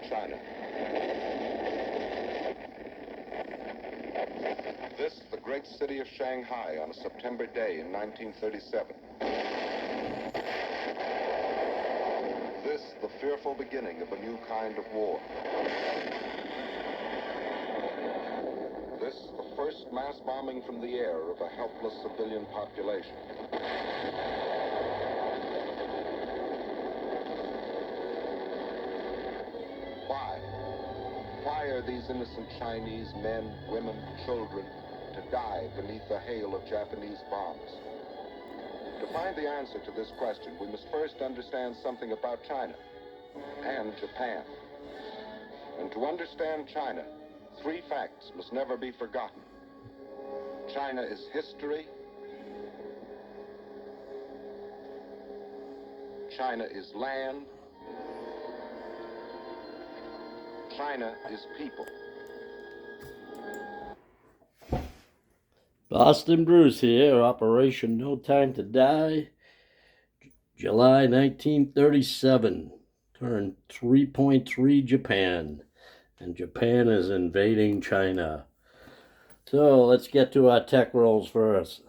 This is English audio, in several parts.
China. This, the great city of Shanghai on a September day in 1937. This, the fearful beginning of a new kind of war. This, the first mass bombing from the air of a helpless civilian population. Why? Why are these innocent Chinese men, women, children to die beneath the hail of Japanese bombs? To find the answer to this question, we must first understand something about China and Japan. And to understand China, three facts must never be forgotten. China is history. China is land. China is people. Boston Bruce here, Operation No Time to Die, July 1937. Turn 3.3 Japan, and Japan is invading China. So let's get to our tech rolls first.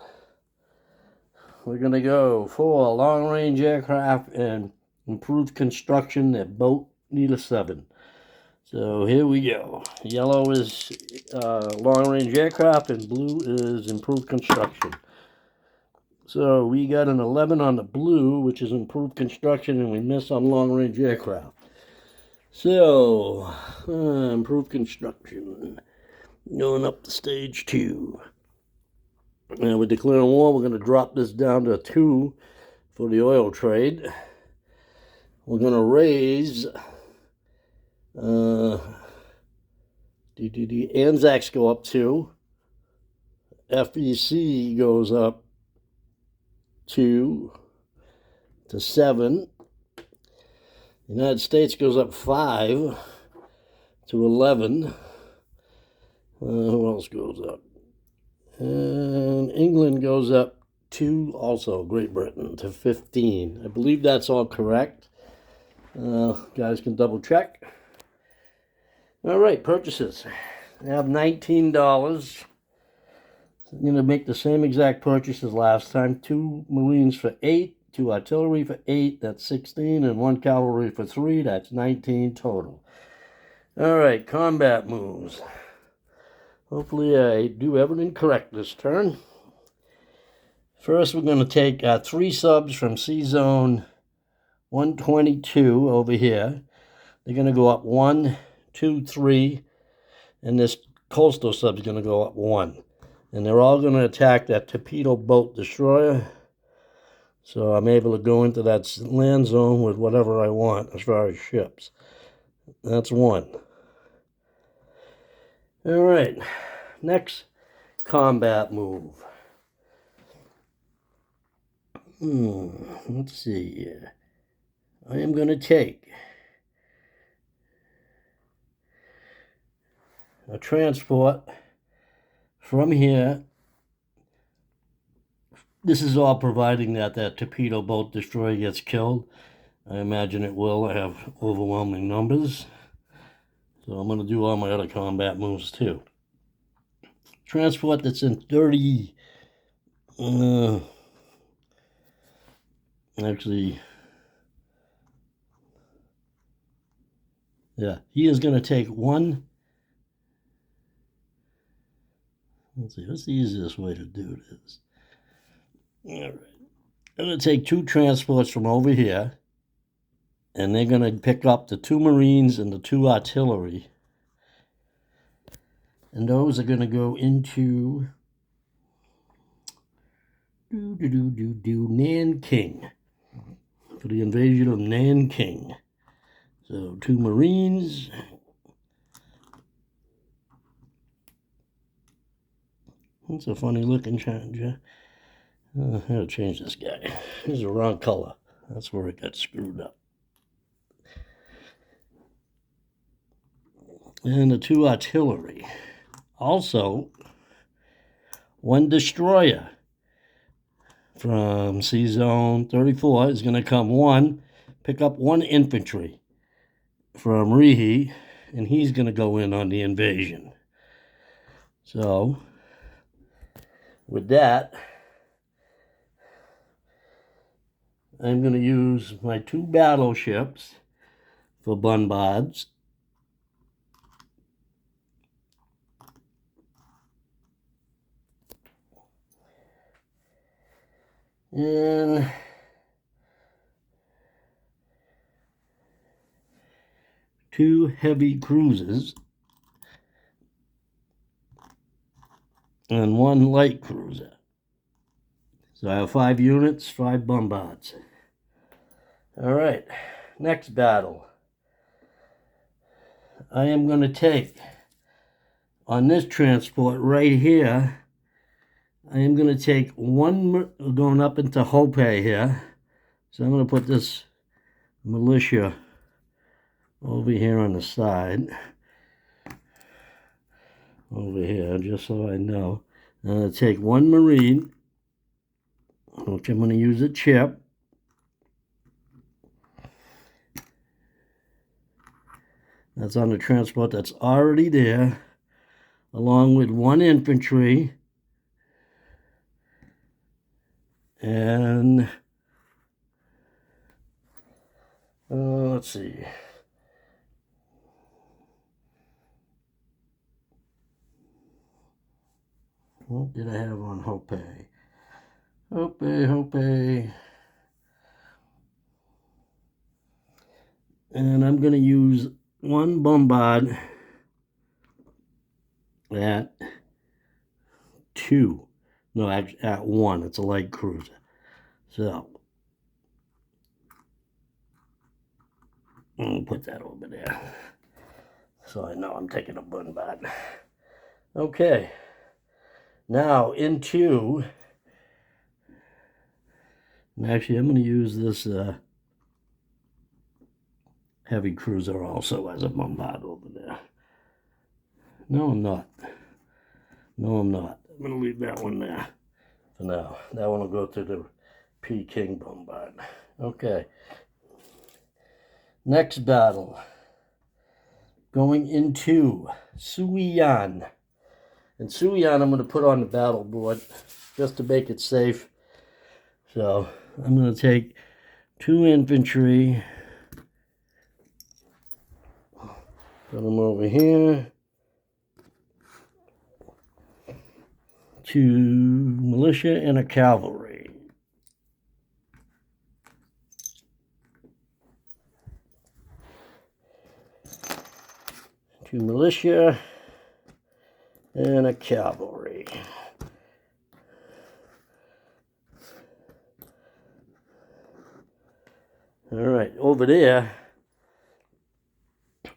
We're going to go for long-range aircraft and improved construction at Boat Needle 7. So here we go. Yellow is long-range aircraft and blue is improved construction. So we got an 11 on the blue, which is improved construction, and we miss on long-range aircraft. So, improved construction. Going up to stage 2. Now we're declaring war. We're going to drop this down to 2 for the oil trade. We're going to raise... Anzacs go up 2. FEC goes up 2 to 7. The United States goes up 5 to 11. Who else goes up? And England goes up 2 also, Great Britain, to 15. I believe that's all correct. Guys can double check. All right, purchases. I have $19. I'm going to make the same exact purchase as last time. 2 Marines for 8, 2 artillery for 8, that's 16, and 1 cavalry for 3, that's 19 total. All right, combat moves. Hopefully I do everything correct this turn. First, we're going to take 3 subs from C-Zone 122 over here. They're going to go up 1, 2, 3, and this coastal sub is going to go up 1. And they're all going to attack that torpedo boat destroyer. So I'm able to go into that land zone with whatever I want as far as ships. That's 1. All right, next combat move. Let's see. I am going to take a transport from here. This is all providing that torpedo boat destroyer gets killed. I imagine it will. I have overwhelming numbers. So I'm going to do all my other combat moves too. Transport that's in 30... actually... yeah, he is going to take 1... Let's see, what's the easiest way to do this? All right. I'm going to take 2 transports from over here, and they're going to pick up the 2 Marines and the 2 artillery. And those are going to go into Nanking for the invasion of Nanking. So 2 Marines. That's a funny looking change. I gotta change this guy. He's the wrong color. That's where it got screwed up. And the 2 artillery. Also, 1 destroyer from C-Zone 34 is going to come 1, pick up 1 infantry. from Rihe, and he's going to go in on the invasion. So, with that, I'm going to use my 2 battleships for bombards. And two heavy cruisers and 1 light cruiser. So I have 5 units, 5 bombards. All right, next battle. I am going to take, on this transport right here, I am going to take 1, going up into Hope here. So I'm going to put this militia over here on the side. Over here, just so I know. I'm going to take 1 Marine, which I'm going to use a chip. That's on the transport that's already there, along with 1 infantry and let's see. What did I have on Hope? Hope. And I'm going to use 1 bombard at 2. No, at 1. It's a light cruiser. So, I'll put that over there. So I know I'm taking a bombard. Okay. Now, into... Actually, I'm going to use this heavy cruiser also as a bombard over there. No, I'm not. No, I'm not. I'm going to leave that one there for now. That one will go to the Peking bombard. Okay. Next battle. Going into Suyian. And Suyian I'm going to put on the battle board just to make it safe. So I'm going to take 2 infantry. Put them over here. 2 militia and a cavalry. Two militia and a cavalry. All right, over there,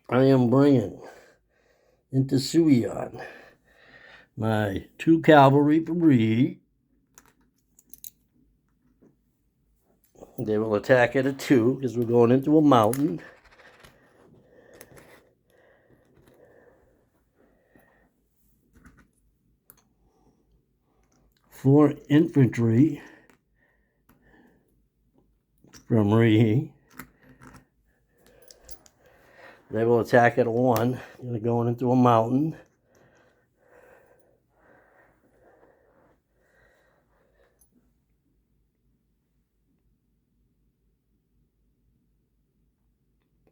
I am bringing into Suyian my 2 cavalry from Rihe. They will attack at a 2 because we're going into a mountain. Four infantry from Rihe. They will attack at a 1. They're going into a mountain.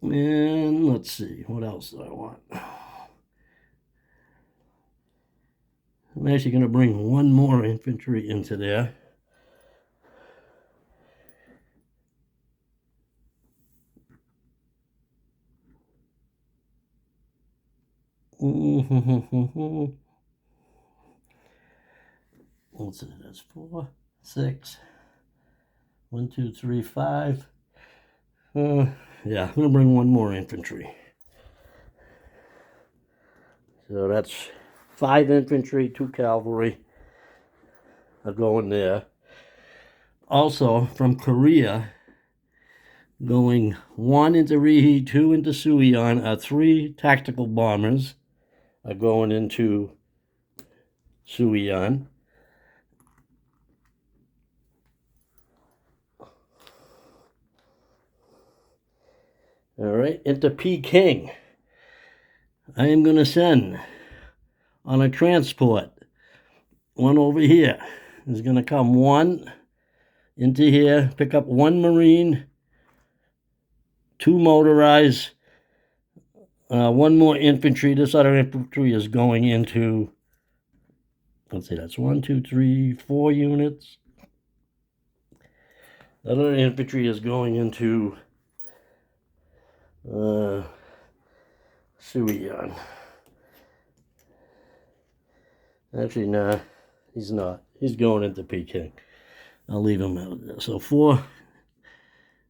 And let's see, what else do I want? I'm actually going to bring 1 more infantry into there. Let's see, that's 4, 6, 1, 2, 3, 5. Yeah, I'm going to bring 1 more infantry. So that's 5 infantry, 2 cavalry are going there. Also, from Korea, going 1 into Rihe, 2 into Suyian, 3 tactical bombers are going into Suyian. All right, into Peking. I am going to send on a transport one over here. There's going to come one into here, pick up one Marine, two motorized, one more infantry. This other infantry is going into, let's see, that's 1, 2, 3, 4 units. The other infantry is going into Suyian. Actually, nah, he's not. He's going into Peking. I'll leave him out there. So 4,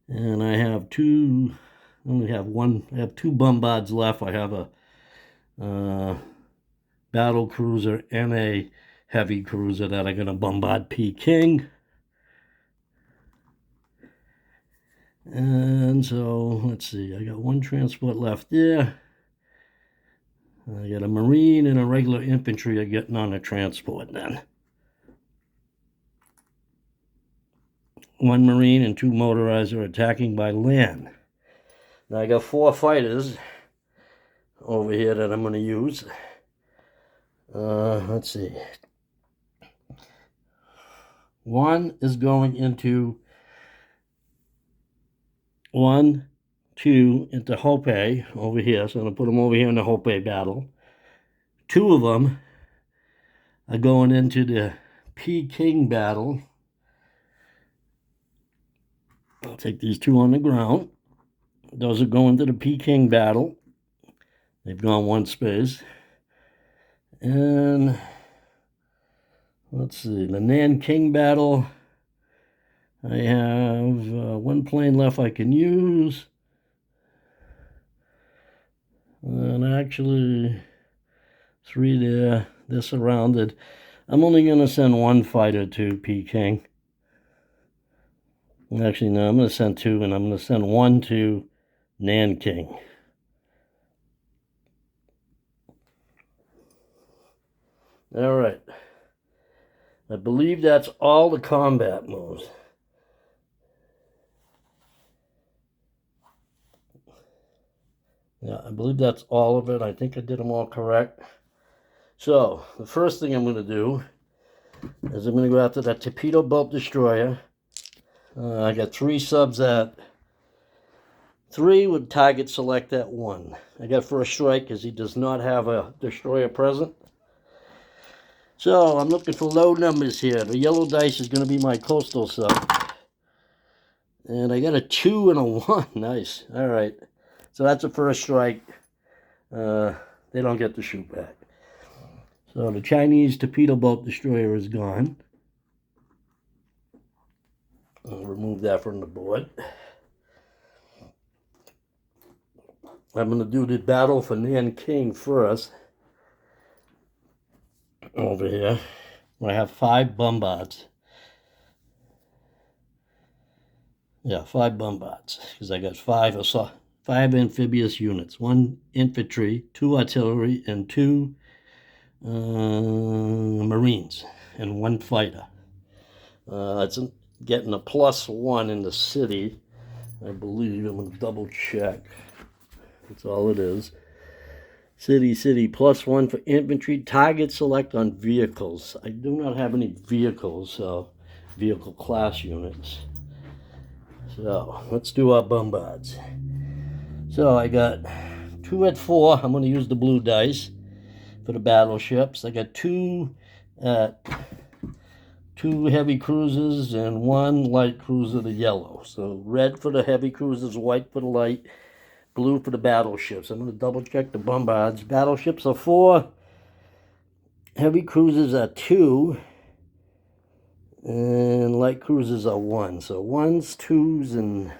and I have 2. I only have one. I have 2 bombards left. I have a battle cruiser and a heavy cruiser that are going to bombard Peking. And so, let's see, I got 1 transport left there. I got a Marine and a regular infantry are getting on a transport then. 1 Marine and 2 motorized are attacking by land. Now I got 4 fighters over here that I'm going to use. Let's see. 1 is going into 1, 2 into Hope over here. So I'm going to put them over here in the Hope battle. 2 of them are going into the Peking battle. I'll take these 2 on the ground. Those are going to the Peking battle. They've gone 1 space. And let's see, the Nanking battle. I have 1 plane left I can use. And actually, 3 there. They're surrounded. I'm only going to send 1 fighter to Peking. Actually, no, I'm going to send 2, and I'm going to send 1 to Nanking. All right. I believe that's all the combat moves. Yeah, I believe that's all of it. I think I did them all correct. So, the first thing I'm going to do is I'm going to go after that torpedo boat destroyer. I got 3 subs at 3 with target select at 1. I got first strike because he does not have a destroyer present. So I'm looking for low numbers here. The yellow dice is going to be my coastal sub. And I got a 2 and a 1. Nice. All right. So that's a first strike. They don't get to shoot back. So the Chinese torpedo boat destroyer is gone. I'll remove that from the board. I'm going to do the battle for Nanking first. Over here. I have 5 bombards. Yeah, 5 bombards. Because I got 5 amphibious units. 1 infantry, 2 artillery, and 2 Marines. And 1 fighter. It's getting a +1 in the city. I believe. I'm going to double check. That's all it is. City, +1 for infantry. Target select on vehicles. I do not have any vehicles, so vehicle class units. So let's do our bombards. So I got 2 at 4. I'm going to use the blue dice for the battleships. I got 2 at 2 heavy cruisers and 1 light cruiser, the yellow. So red for the heavy cruisers, white for the light, blue for the battleships. I'm going to double check the bombards. Battleships are 4. Heavy cruisers are 2. And light cruisers are 1. So 1s, 2s, and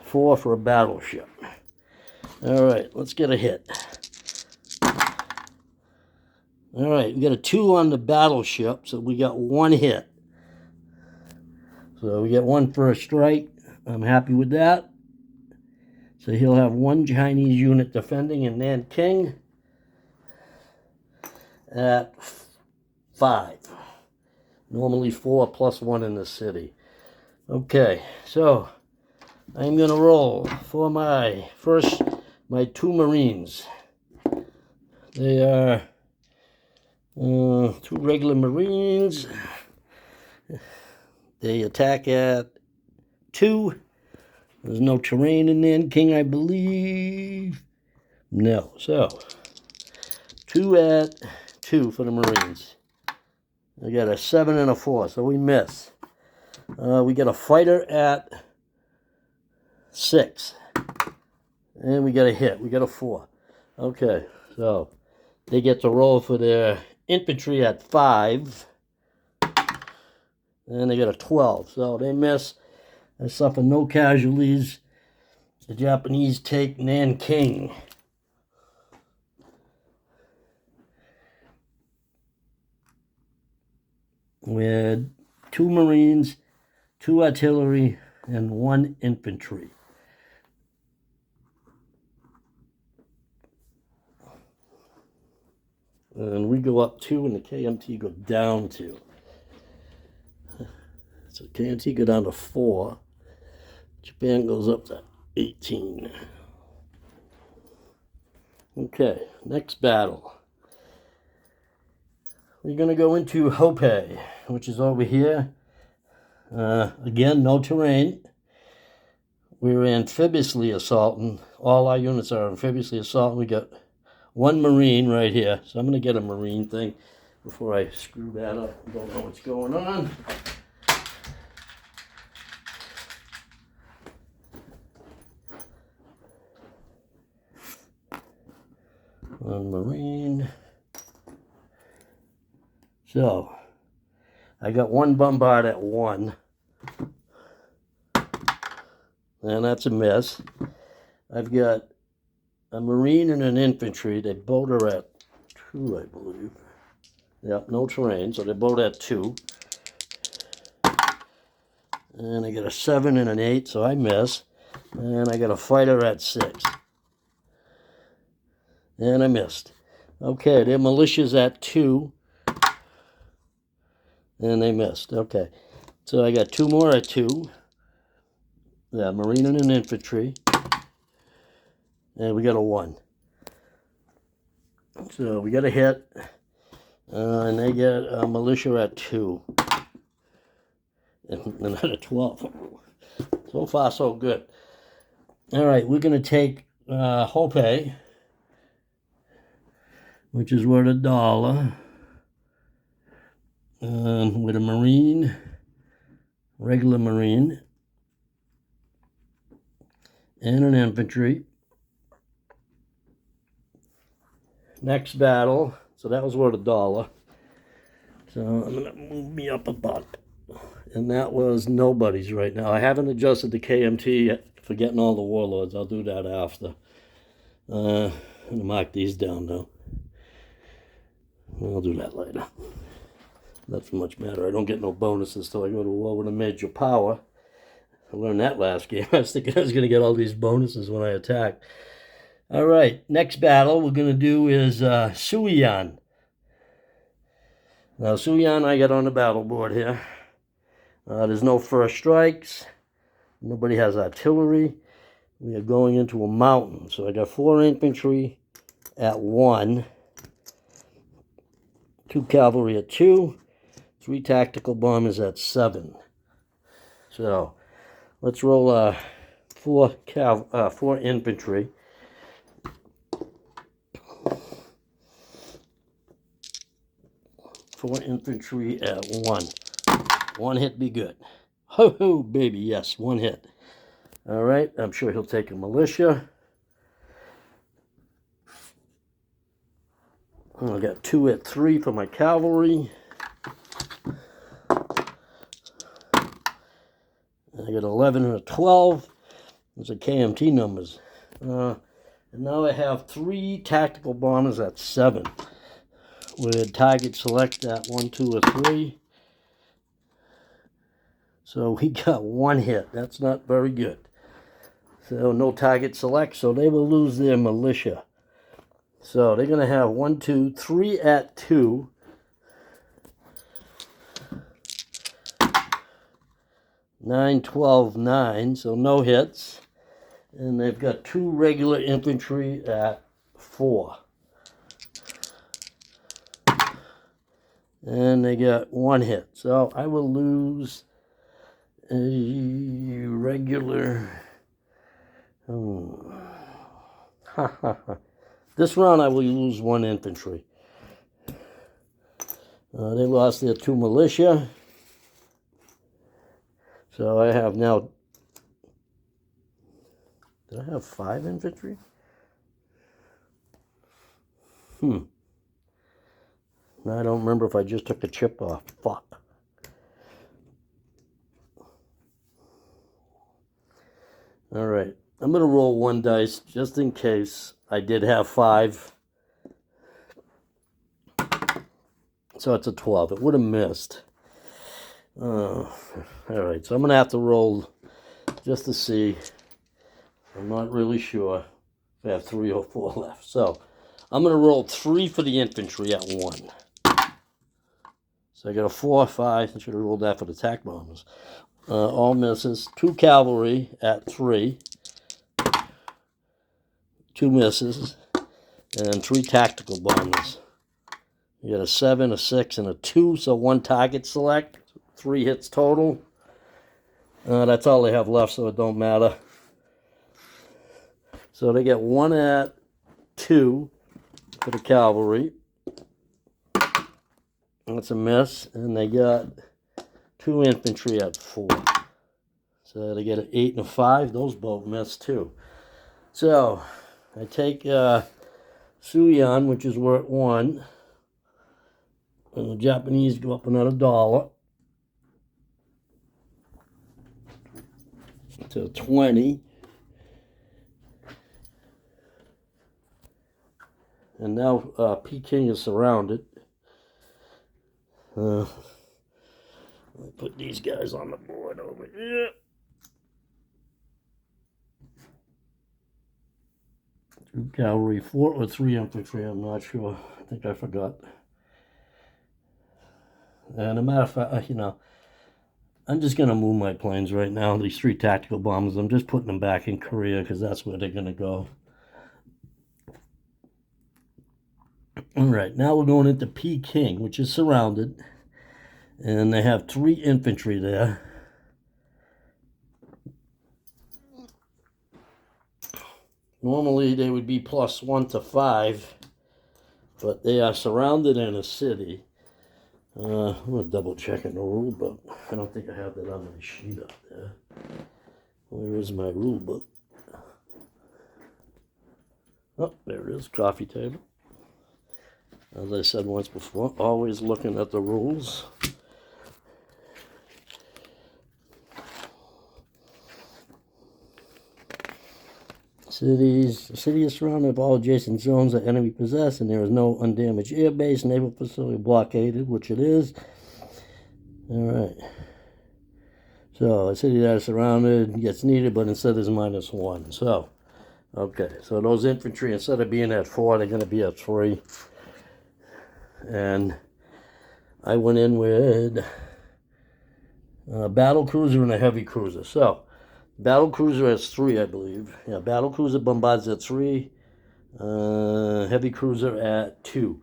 4 for a battleship. All right, let's get a hit. All right, we got a 2 on the battleship, so we got 1 hit. So we get 1 first strike. I'm happy with that. So he'll have 1 Chinese unit defending in Nanking at 5. Normally 4 +1 in the city. Okay, so I'm going to roll for my two Marines. They are two regular Marines. They attack at 2. There's no terrain in King, I believe. No. So, 2 at 2 for the Marines. I got a 7 and a 4, so we miss. We got a fighter at 6. And we got a hit. We got a 4. Okay, so they get to roll for their infantry at 5. And they got a 12. So they miss. I suffer no casualties. The Japanese take Nanking. With 2 Marines, 2 artillery, and 1 infantry. And we go up 2, and the KMT go down 2. So KMT go down to 4. Japan goes up to 18. Okay, next battle. We're going to go into Hope, which is over here. Again, no terrain. We're amphibiously assaulting. All our units are amphibiously assaulting. We got 1 Marine right here. So I'm going to get a Marine thing before I screw that up. I don't know what's going on. One Marine. So, I got 1 bombard at 1. And that's a miss. I've got a Marine and an infantry. They both are at 2, I believe. Yep, no terrain, so they're both at 2. And I got a 7 and an 8, so I miss. And I got a fighter at 6. And I missed. Okay, their militia's at 2. And they missed. Okay. So I got 2 more at 2. Yeah, Marine and an infantry. And we got a 1. So we got a hit. And they get a militia at 2. And another 12. So far, so good. All right, we're going to take Hope, which is worth $1. With a Marine, regular Marine, and an infantry. Next battle, so that was worth $1. So I'm going to move me up a buck. And that was nobody's right now. I haven't adjusted the KMT yet for getting all the warlords. I'll do that after. I'm going to mark these down now. I'll do that later. Not for much matter. I don't get no bonuses till I go to war with a major power. I learned that last game. I was thinking I was going to get all these bonuses when I attack. All right, next battle we're going to do is Suyian. Now, Suyian I got on the battle board here. There's no first strikes. Nobody has artillery. We are going into a mountain. So I got 4 infantry at 1. 2 cavalry at 2. 3 tactical bombers at 7. So let's roll 4 infantry. Four infantry at 1. 1 hit be good. Ho ho, baby, yes, 1 hit. All right, I'm sure he'll take a militia. I got 2 at 3 for my cavalry. I got 11 and a 12. Those are KMT numbers. And now I have 3 tactical bombers at 7. With target select at 1, 2, or 3. So we got 1 hit. That's not very good. So no target select, so they will lose their militia. So they're going to have 1, 2, 3 at 2. 9, 12, 9, so no hits. And they've got 2 regular infantry at 4. And they got 1 hit. So I will lose a regular... This round I will lose 1 infantry. They lost their 2 militia. So I have now... Did I have 5 infantry? I don't remember if I just took the chip off. Fuck. All right. I'm going to roll 1 dice just in case I did have 5. So it's a 12. It would have missed. All right. So I'm going to have to roll just to see. I'm not really sure if I have 3 or 4 left. So I'm going to roll 3 for the infantry at 1. So I got a 4, 5. I should have rolled that for the attack bombers. All misses. 2 cavalry at 3. 2 misses. And 3 tactical bombers. You got a 7, a 6, and a 2. So 1 target select. 3 hits total. That's all they have left, so it don't matter. So they get 1 at 2 for the cavalry. That's a miss. And they got 2 infantry at 4. So they get an 8 and a 5. Those both miss too. So I take Suyian, which is worth 1. And the Japanese go up another $1 to 20. And now Peking is surrounded. I'll put these guys on the board over here. Two cavalry, 4 or 3 infantry, I'm not sure. I think I forgot. And a matter of fact, I'm just going to move my planes right now. These 3 tactical bombers, I'm just putting them back in Korea because that's where they're going to go. All right, now we're going into Peking, which is surrounded. And they have 3 infantry there. Normally they would be +1 to 5, but they are surrounded in a city. I'm going to double check in the rule book. I don't think I have that on my sheet up there. Where is my rule book? Oh, there it is, coffee table. As I said once before, always looking at the rules. The city is surrounded by all adjacent zones that enemy possess, and there is no undamaged air base, naval facility blockaded, which it is. All right. So a city that is surrounded gets needed, but instead is -1. So, okay. So those infantry, instead of being at 4, they're going to be at 3. And I went in with a battle cruiser and a heavy cruiser. So battle cruiser has 3, I believe. Yeah, battle cruiser bombards at 3. Heavy cruiser at 2.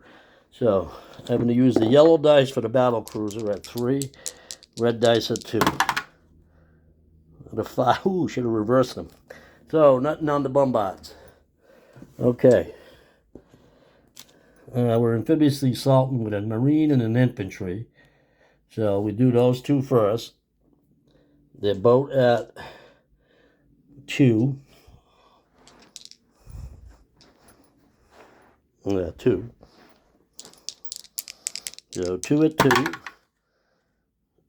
So I'm going to use the yellow dice for the battle cruiser at 3. Red dice at 2. The 5. Ooh, should have reversed them. So nothing on the bombards. Okay. We're amphibiously assaulting with a marine and an infantry. So we do those 2 first. They're both at 2. Yeah, 2. So 2 at 2.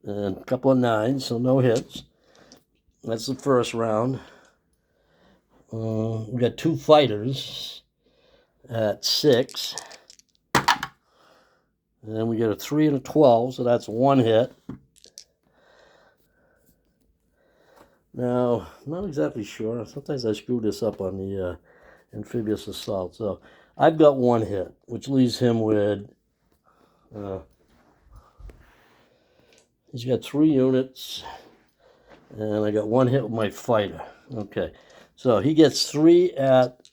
And a couple of 9s, so no hits. That's the first round. We got 2 fighters at 6. And then we get a 3 and a 12, so that's 1 hit. Now, I'm not exactly sure. Sometimes I screw this up on the amphibious assault. So I've got 1 hit, which leaves him with... he's got 3 units And I got one hit with my fighter. Okay. So he gets 3 at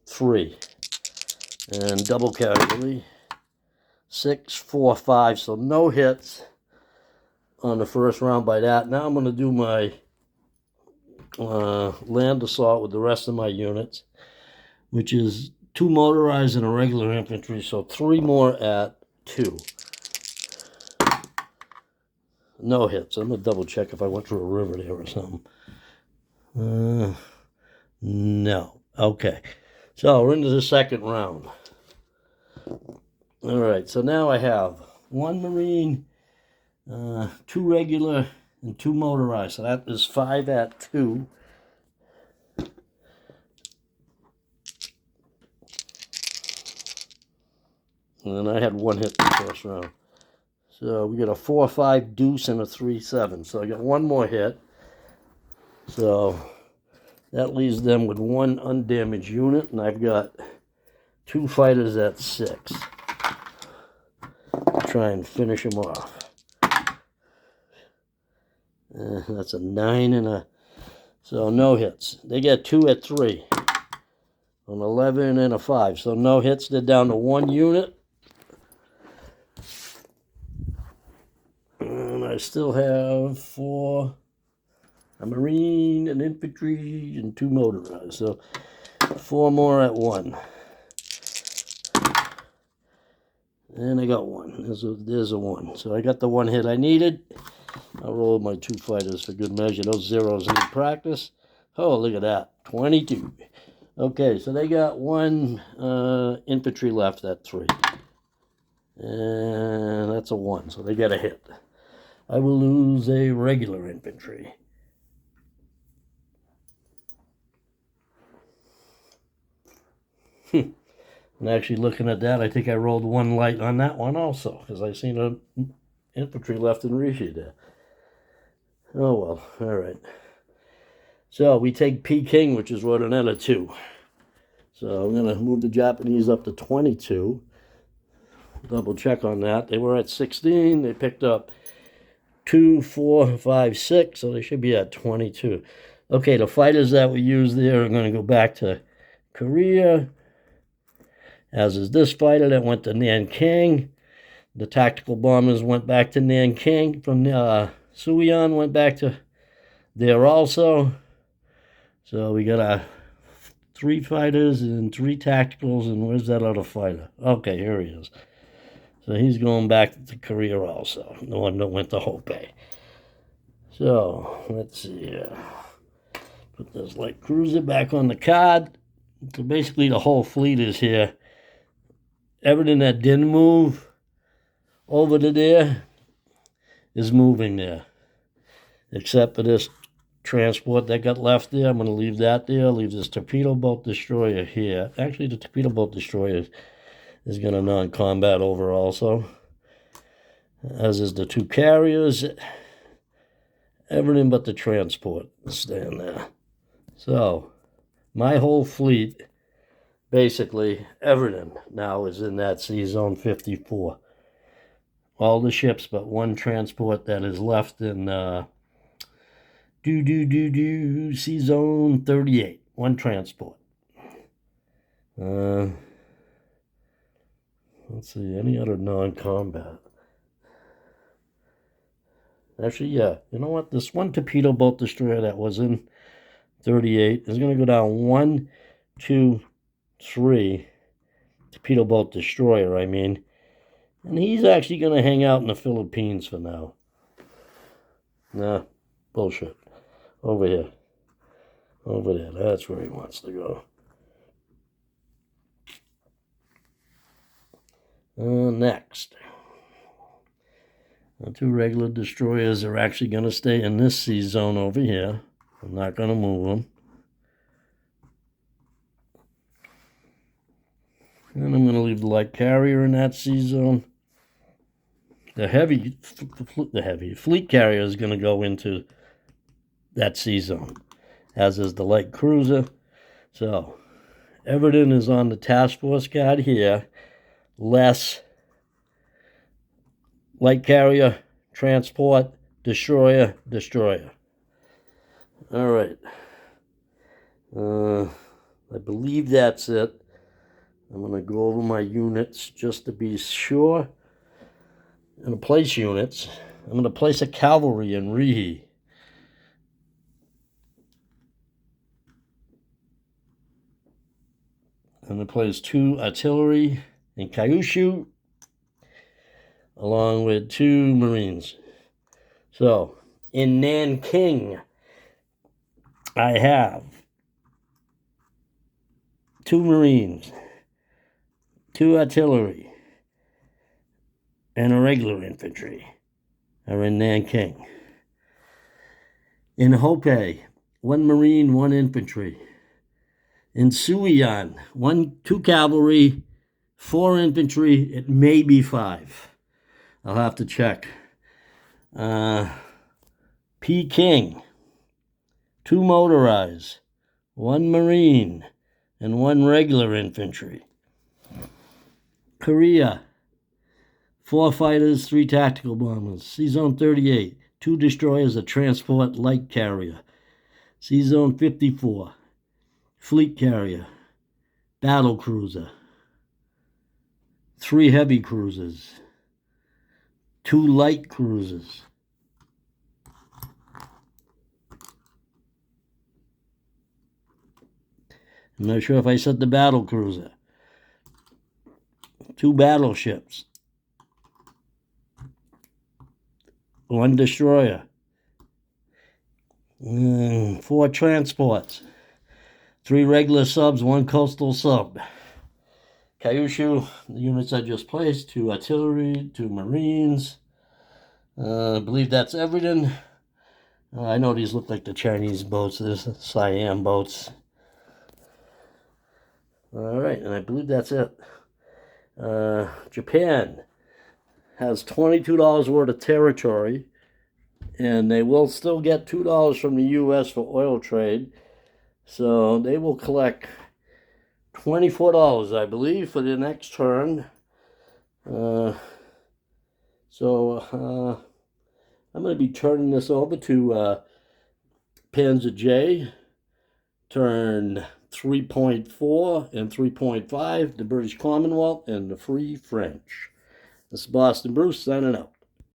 3. And double casualty. 6, 4, 5. So no hits on the first round by that. Now I'm going to do my land assault with the rest of my units, which is 2 motorized and a regular infantry. So 3 more at 2. No hits. I'm going to double check if I went through a river there or something. No. Okay. So we're into the second round. All right. So now I have 1 Marine, 2 regular, and 2 motorized. So that is 5 at 2. And I had 1 hit in the first round. So we got a 4-5 deuce and a 3-7. So I got 1 more hit. So that leaves them with 1 undamaged unit, and I've got 2 fighters at 6. Try and finish them off. That's a 9 and a... So no hits. They get 2 at 3. An 11 and a 5. So no hits. They're down to 1 unit. And I still have 4... a Marine, an infantry, and 2 motorized. So 4 more at 1. And I got 1. There's a 1. So I got the 1 hit I needed. I'll roll my 2 fighters for good measure. Those zeros in practice. Oh, look at that. 22. Okay, so they got 1 infantry left at 3. And that's a 1. So they get a hit. I will lose a regular infantry. And actually looking at that, I think I rolled 1 light on that one also, because I seen an infantry left in Rishi there. Oh well, all right. So we take Peking, which is what, another 2. So I'm going to move the Japanese up to 22. Double check on that. They were at 16. They picked up 2, 4, 5, 6, so they should be at 22. Okay, the fighters that we used there are going to go back to Korea, as is this fighter that went to Nanking. The tactical bombers went back to Nanking. From Suyian went back to there also. So we got our 3 fighters and 3 tacticals. And where's that other fighter? Okay, here he is. So he's going back to Korea also. The one that went to Hope. So let's see here. Put this light cruiser back on the card. So basically the whole fleet is here. Everything that didn't move over to there is moving there. Except for this transport that got left there. I'm going to leave that there. Leave this torpedo boat destroyer here. Actually, the torpedo boat destroyer is going to non-combat over also. As is the 2 carriers. Everything but the transport is staying there. So, my whole fleet, basically, everything now is in that Sea Zone 54. All the ships but 1 transport that is left in Sea Zone 38. 1 transport. Let's see, any other non-combat? Actually, yeah. You know what? This 1 torpedo boat destroyer that was in 38 is going to go down 1, 2, 3. Torpedo boat destroyer, I mean. And he's actually going to hang out in the Philippines for now. Nah, bullshit. Over here. Over there. That's where he wants to go. Next. The 2 regular destroyers are actually going to stay in this sea zone over here. I'm not going to move them. And I'm going to leave the light carrier in that sea zone. The heavy fleet carrier is going to go into that sea zone, as is the light cruiser. So everything is on the task force card here, less light carrier, transport, destroyer, destroyer. All right. I believe that's it. I'm going to go over my units just to be sure. I'm going to place units. I'm going to place a cavalry in Rihe. I'm going to place 2 artillery in Kyushu, along with 2 Marines. So, in Nanking, I have 2 Marines, 2 artillery, and a regular infantry are in Nanking. In Hope, 1 Marine, 1 infantry. In Suyian, 2 cavalry, 4 infantry, it may be 5. I'll have to check. Peking, 2 motorized, 1 Marine, and 1 regular infantry. Korea, 4 fighters, 3 tactical bombers. C-Zone 38, 2 destroyers, a transport light carrier. C-Zone 54, fleet carrier, battle cruiser, 3 heavy cruisers, 2 light cruisers. I'm not sure if I said the battle cruiser. 2 battleships, 1 destroyer, 4 transports, 3 regular subs, 1 coastal sub. Kyushu, the units I just placed, 2 artillery, 2 Marines. I believe that's everything. I know these look like the Chinese boats. There's Siam boats. All right, and I believe that's it. Japan has $22 worth of territory, and they will still get $2 from the U.S. for oil trade. So they will collect $24, I believe, for the next turn. I'm going to be turning this over to Panzer J, turn 3.4 and 3.5, the British Commonwealth and the Free French. This is Boston Bruce signing out.